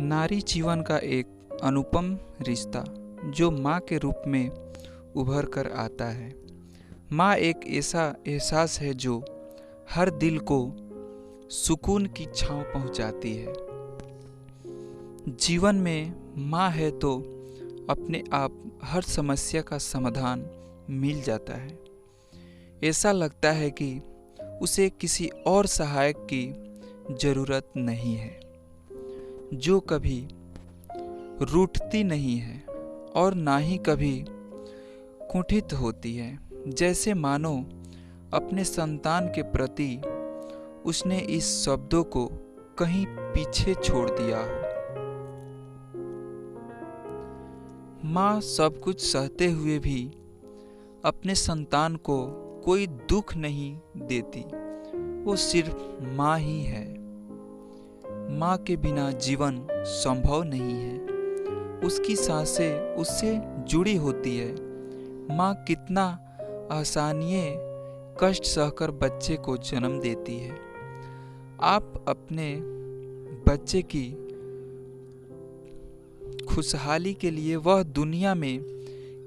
नारी जीवन का एक अनुपम रिश्ता जो माँ के रूप में उभर कर आता है। माँ एक ऐसा एहसास है जो हर दिल को सुकून की छाँव पहुँचाती है। जीवन में माँ है तो अपने आप हर समस्या का समाधान मिल जाता है। ऐसा लगता है कि उसे किसी और सहायक की ज़रूरत नहीं है, जो कभी रूठती नहीं है और ना ही कभी कुंठित होती है। जैसे मानो अपने संतान के प्रति उसने इस शब्दों को कहीं पीछे छोड़ दिया हो। माँ सब कुछ सहते हुए भी अपने संतान को कोई दुख नहीं देती। वो सिर्फ माँ ही है। माँ के बिना जीवन संभव नहीं है। उसकी सांसें उससे जुड़ी होती है। माँ कितना आसानिये कष्ट सहकर बच्चे को जन्म देती है। आप अपने बच्चे की खुशहाली के लिए वह दुनिया में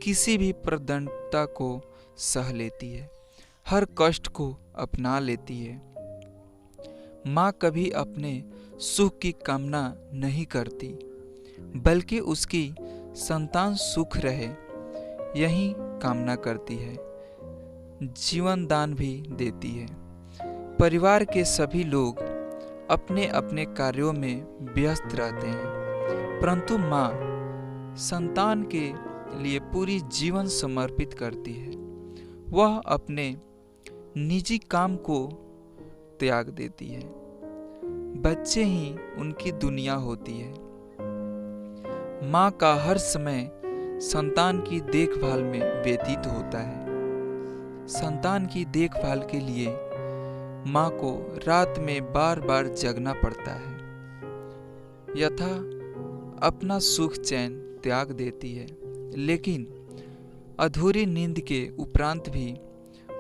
किसी भी प्रदंडता को सह लेती है, हर कष्ट को अपना लेती है। माँ कभी अपने सुख की कामना नहीं करती, बल्कि उसकी संतान सुख रहे यही कामना करती है। जीवन दान भी देती है। परिवार के सभी लोग अपने अपने कार्यों में व्यस्त रहते हैं, परंतु माँ संतान के लिए पूरी जीवन समर्पित करती है। वह अपने निजी काम को त्याग देती है। बच्चे ही उनकी दुनिया होती है। माँ का हर समय संतान की देखभाल में व्यतीत होता है। संतान की देखभाल के लिए माँ को रात में बार बार जगना पड़ता है, यथा अपना सुख चैन त्याग देती है। लेकिन अधूरी नींद के उपरांत भी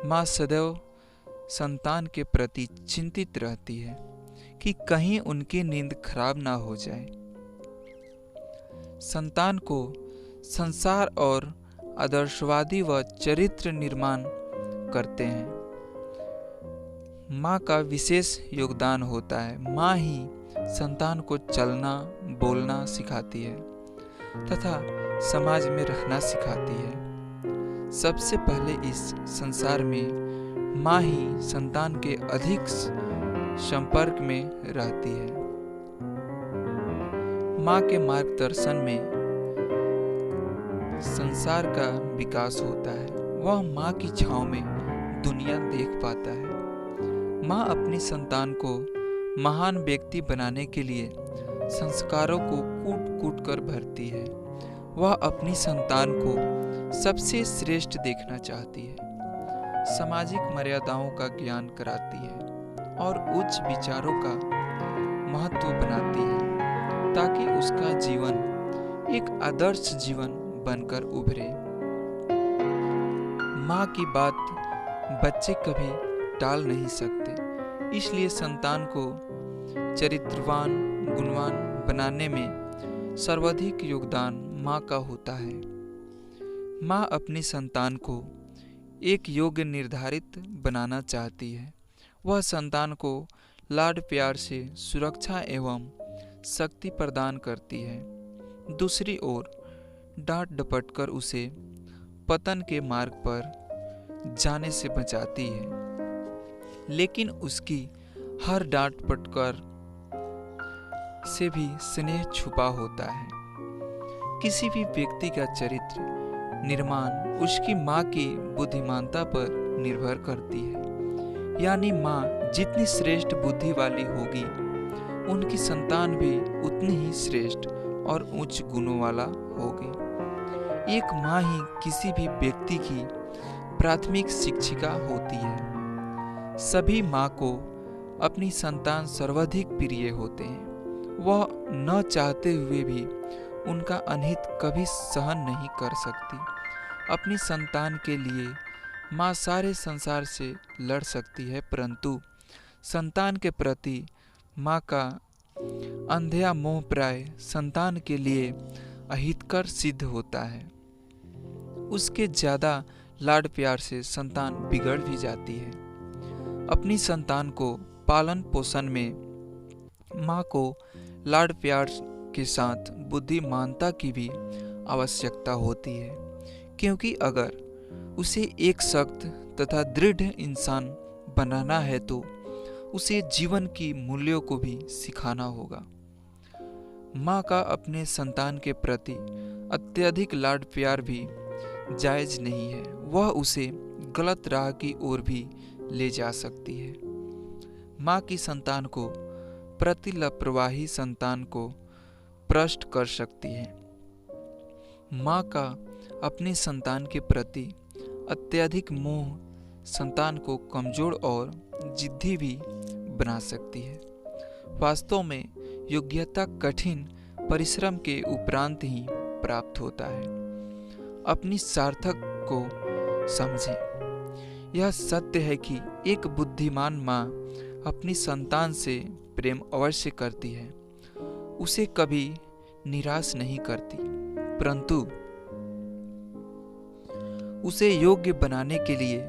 माँ सदैव संतान के प्रति चिंतित रहती है कि कहीं उनकी नींद खराब ना हो जाए। संतान को संसार और आदर्शवादी व चरित्र निर्माण करते हैं। माँ का विशेष योगदान होता है। माँ ही संतान को चलना बोलना सिखाती है तथा समाज में रहना सिखाती है। सबसे पहले इस संसार में माँ ही संतान के अधिक संपर्क में रहती है। माँ के मार्गदर्शन में संसार का विकास होता है। वह माँ की छाँव में दुनिया देख पाता है। माँ अपनी संतान को महान व्यक्ति बनाने के लिए संस्कारों को कूट कूट कर भरती है। वह अपनी संतान को सबसे श्रेष्ठ देखना चाहती है, सामाजिक मर्यादाओं का ज्ञान कराती है और उच्च विचारों का महत्व बनाती है, ताकि उसका जीवन एक आदर्श जीवन बनकर उभरे। माँ की बात बच्चे कभी टाल नहीं सकते, इसलिए संतान को चरित्रवान गुणवान बनाने में सर्वाधिक योगदान माँ का होता है। माँ अपनी संतान को एक योग्य निर्धारित बनाना चाहती है। वह संतान को लाड प्यार से सुरक्षा एवं शक्ति प्रदान करती है। दूसरी ओर डांट डपट कर उसे पतन के मार्ग पर जाने से बचाती है। लेकिन उसकी हर डांट पटकर से भी स्नेह छुपा होता है। किसी भी व्यक्ति का चरित्र निर्माण उसकी माँ की बुद्धिमानता पर निर्भर करती है। यानी माँ जितनी श्रेष्ठ बुद्धि वाली होगी, उनकी संतान भी उतनी ही श्रेष्ठ और उच्च गुणों वाला होगी। एक माँ ही किसी भी व्यक्ति की प्राथमिक शिक्षिका होती है। सभी माँ को अपनी संतान सर्वाधिक प्रिय होते हैं। वह न चाहते हुए भी उनका अनहित कभी सहन नहीं कर सकती। अपनी संतान के लिए माँ सारे संसार से लड़ सकती है, परंतु संतान के प्रति माँ का अंधेरा मोह प्राय संतान के लिए अहितकर सिद्ध होता है। उसके ज्यादा लाड प्यार से संतान बिगड़ भी जाती है। अपनी संतान को पालन पोषण में माँ को लाड प्यार के साथ बुद्धिमानता की भी आवश्यकता होती है, क्योंकि अगर उसे एक सख्त तथा दृढ़ इंसान बनाना है तो उसे जीवन की मूल्यों को भी सिखाना होगा। माँ का अपने संतान के प्रति अत्यधिक लाड प्यार भी जायज नहीं है, वह उसे गलत राह की ओर भी ले जा सकती है। माँ की संतान को प्रति लापरवाही संतान को भ्रष्ट कर सकती है। माँ का अपनी संतान के प्रति अत्यधिक मोह संतान को कमजोर और जिद्दी भी बना सकती है। वास्तव में योग्यता कठिन परिश्रम के उपरांत ही प्राप्त होता है। अपनी सार्थक को समझें। यह सत्य है कि एक बुद्धिमान माँ अपनी संतान से प्रेम अवश्य करती है, उसे कभी निराश नहीं करती, परंतु उसे योग्य बनाने के लिए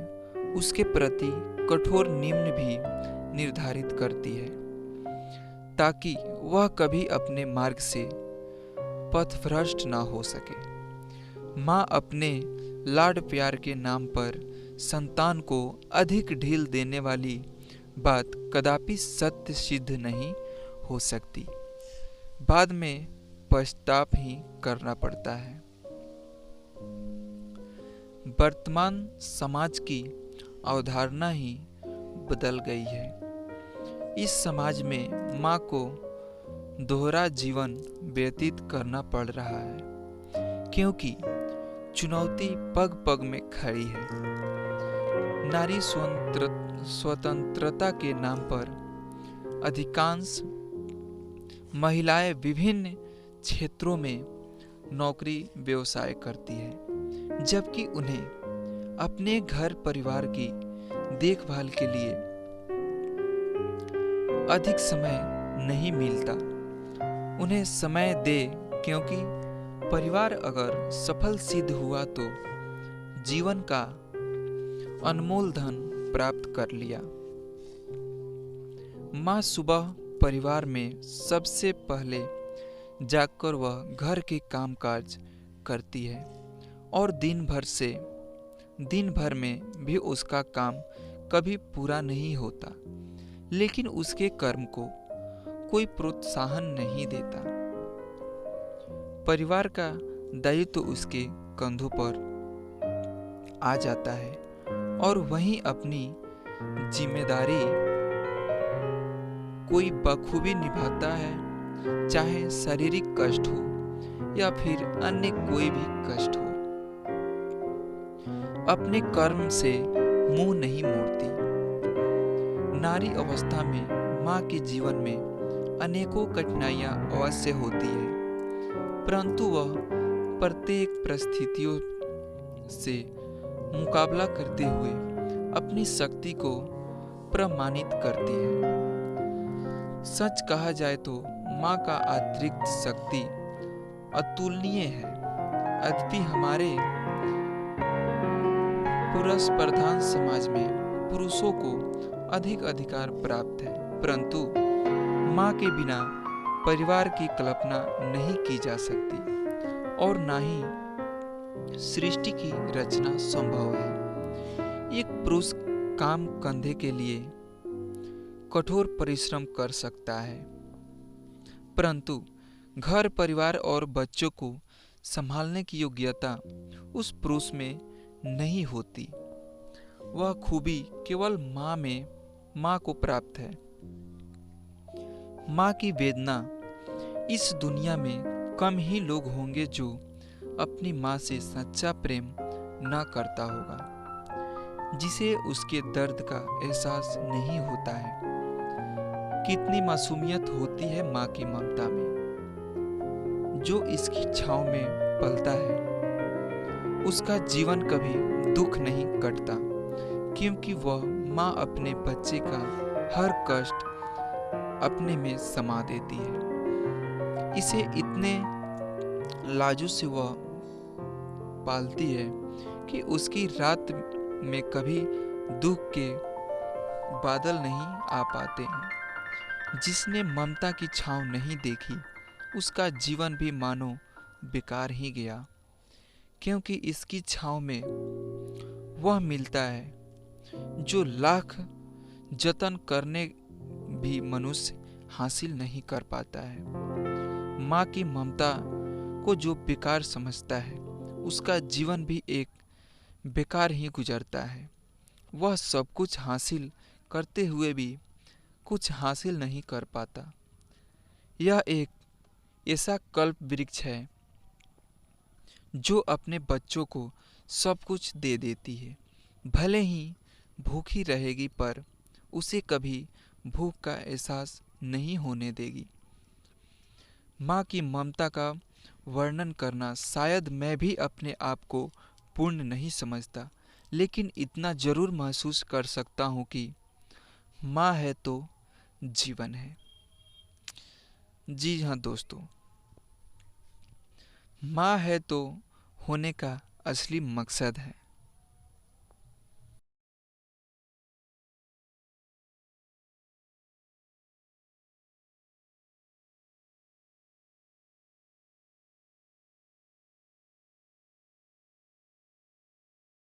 उसके प्रति कठोर नियम भी निर्धारित करती है, ताकि वह कभी अपने मार्ग से पथभ्रष्ट न हो सके। माँ अपने लाड प्यार के नाम पर संतान को अधिक ढील देने वाली बात कदापि सत्य सिद्ध नहीं हो सकती। बाद में पश्चाताप ही करना पड़ता है। वर्तमान समाज की अवधारणा ही बदल गई है। इस समाज में माँ को दोहरा जीवन व्यतीत करना पड़ रहा है, क्योंकि चुनौती पग पग में खड़ी है। नारी स्वतंत्रता के नाम पर अधिकांश महिलाएं विभिन्न क्षेत्रों में नौकरी व्यवसाय करती है, जबकि उन्हें अपने घर परिवार की देखभाल के लिए अधिक समय नहीं मिलता। उन्हें समय दे, क्योंकि परिवार अगर सफल सिद्ध हुआ तो जीवन का अनमोल धन प्राप्त कर लिया। माँ सुबह परिवार में सबसे पहले जागकर वह घर के कामकाज करती है और दिन भर में भी उसका काम कभी पूरा नहीं होता, लेकिन उसके कर्म को कोई प्रोत्साहन नहीं देता। परिवार का दायित्व तो उसके कंधों पर आ जाता है और वहीं अपनी जिम्मेदारी कोई बखूबी निभाता है, चाहे शारीरिक कष्ट हो या फिर अन्य कोई भी कष्ट हो। अपने कर्म से मुंह नहीं मोड़ती। नारी अवस्था में माँ के जीवन में अनेकों कठिनाइयां अवश्य होती है, परंतु वह प्रत्येक परिस्थितियों से मुकाबला करते हुए अपनी शक्ति को प्रमाणित करती है। सच कहा जाए तो माँ का अतिरिक्त शक्ति अतुलनीय है। यद्यपि हमारे पुरुष प्रधान समाज में पुरुषों को अधिक अधिकार प्राप्त है, परंतु माँ के बिना परिवार की कल्पना नहीं की जा सकती और न ही सृष्टि की रचना संभव है। एक पुरुष काम कंधे के लिए कठोर परिश्रम कर सकता है, परंतु घर परिवार और बच्चों को संभालने की योग्यता उस पुरुष में नहीं होती। वह खूबी केवल माँ को प्राप्त है। माँ की वेदना इस दुनिया में कम ही लोग होंगे जो अपनी माँ से सच्चा प्रेम न करता होगा, जिसे उसके दर्द का एहसास नहीं होता है। कितनी मासूमियत होती है माँ की ममता में। जो इसकी छांव में पलता है उसका जीवन कभी दुख नहीं कटता, क्योंकि वह माँ अपने बच्चे का हर कष्ट अपने में समा देती है। इसे इतने लाजू से वह पालती है कि उसकी रात में कभी दुख के बादल नहीं आ पाते हैं। जिसने ममता की छाँव नहीं देखी, उसका जीवन भी मानो बेकार ही गया, क्योंकि इसकी छाँव में वह मिलता है जो लाख जतन करने भी मनुष्य हासिल नहीं कर पाता है। माँ की ममता को जो बेकार समझता है, उसका जीवन भी एक बेकार ही गुजरता है। वह सब कुछ हासिल करते हुए भी कुछ हासिल नहीं कर पाता। यह एक ऐसा कल्प वृक्ष है जो अपने बच्चों को सब कुछ दे देती है। भले ही भूखी रहेगी, पर उसे कभी भूख का एहसास नहीं होने देगी। माँ की ममता का वर्णन करना शायद मैं भी अपने आप को पूर्ण नहीं समझता, लेकिन इतना जरूर महसूस कर सकता हूँ कि माँ है तो जीवन है। जी हाँ दोस्तों, माँ है तो होने का असली मकसद है।